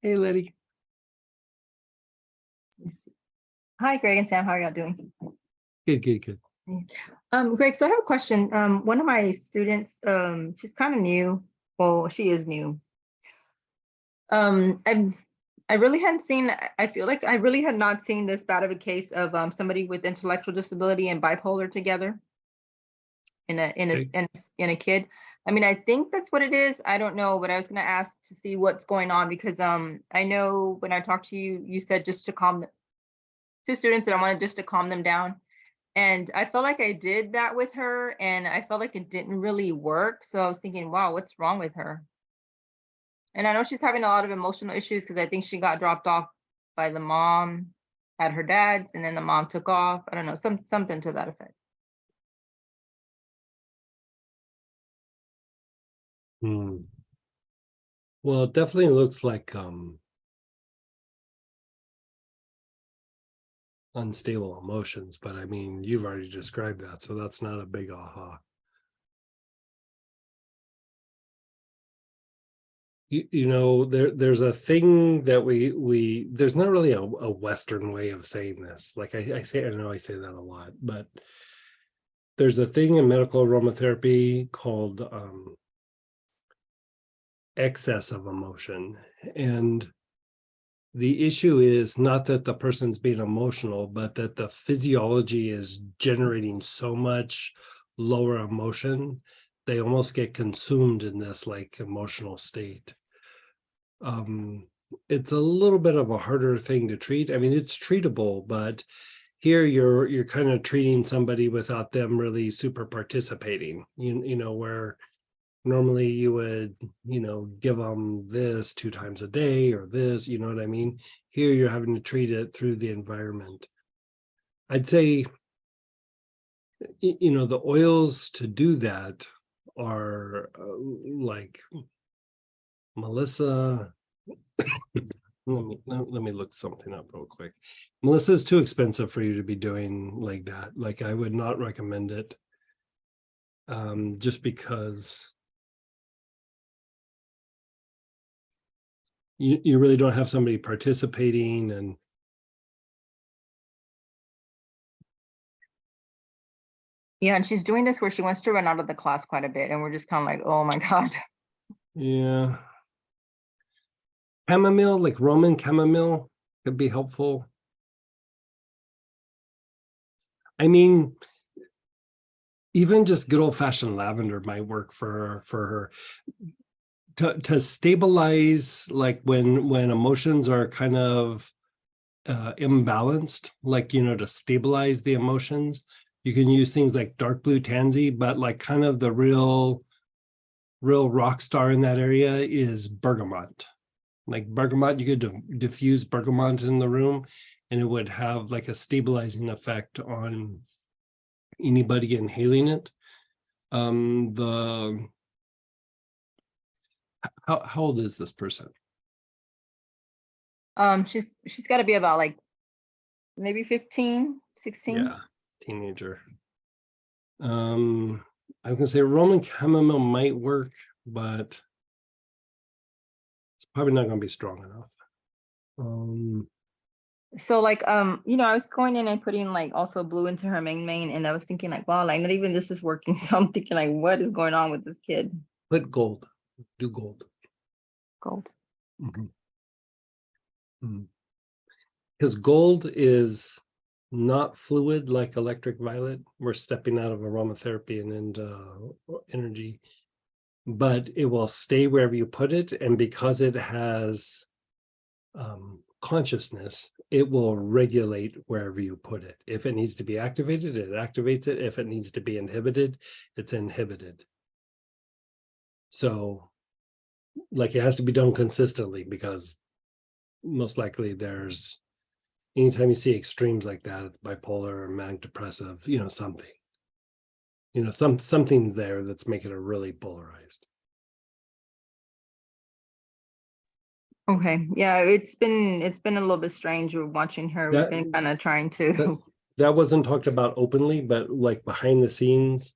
Hey, Letty. Hi, Greg and Sam. How are y'all doing? Good, good, good. Greg, so I have a question. One of my students, she's kind of new. Well, she is new. I really hadn't seen, I feel like I really had not seen this bad of a case of somebody with intellectual disability and bipolar together in a in a Okay. in a kid. I mean, I think that's what it is. I don't know, but I was gonna ask to see what's going on because I know when I talked to you, you said just to calm the two students that I wanted just to calm them down. And I felt like I did that with her, and I felt like it didn't really work. So I was thinking, wow, what's wrong with her? And I know she's having a lot of emotional issues because I think she got dropped off by the mom at her dad's, and then the mom took off. I don't know, something to that effect. Well, it definitely looks like unstable emotions, but I mean, you've already described that, so that's not a big aha. You know, there's a thing that we there's not really a Western way of saying this. Like I say, I know I say that a lot, but there's a thing in medical aromatherapy called excess of emotion. And the issue is not that the person's being emotional, but that the physiology is generating so much lower emotion, they almost get consumed in this like emotional state. It's a little bit of a harder thing to treat. I mean, it's treatable, but here you're kind of treating somebody without them really super participating. You know, where normally you would, give them this 2 times a day or this, you know what I mean? Here you're having to treat it through the environment. I'd say, the oils to do that are like Melissa. Let me look something up real quick. Melissa's too expensive for you to be doing like that. Like I would not recommend it. Just because you really don't have somebody participating. And Yeah, and she's doing this where she wants to run out of the class quite a bit, and we're just kind of like, oh my God. yeah, chamomile, like Roman chamomile, could be helpful. I mean, even just good old-fashioned lavender might work for her to stabilize, like when emotions are kind of imbalanced, like to stabilize the emotions. You can use things like dark blue tansy, but like kind of the real rock star in that area is bergamot. Like bergamot, you could diffuse bergamot in the room and it would have like a stabilizing effect on anybody inhaling it. The how old is this person? She's got to be about like maybe 15, 16. Yeah, teenager. I was gonna say Roman chamomile might work, but it's probably not gonna be strong enough. So like I was going in and putting like also blue into her main, and I was thinking like, wow, like not even this is working. So I'm thinking like, what is going on with this kid? Put gold. Do gold. Gold. Because gold is not fluid like electric violet. We're stepping out of aromatherapy and into energy, but it will stay wherever you put it. And because it has consciousness, it will regulate wherever you put it. If it needs to be activated, it activates it. If it needs to be inhibited, it's inhibited. So like it has to be done consistently, because most likely there's, anytime you see extremes like that, it's bipolar or manic depressive, something, something's there that's making it really polarized. Okay. Yeah, it's been a little bit strange watching her. We've been kind of trying to. That wasn't talked about openly, but like behind the scenes,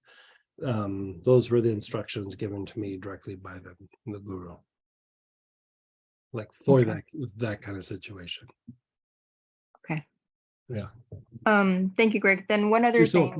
those were the instructions given to me directly by the guru. like for Okay. that kind of situation. Okay. Yeah. Thank you, Greg. Then one other You're so thing.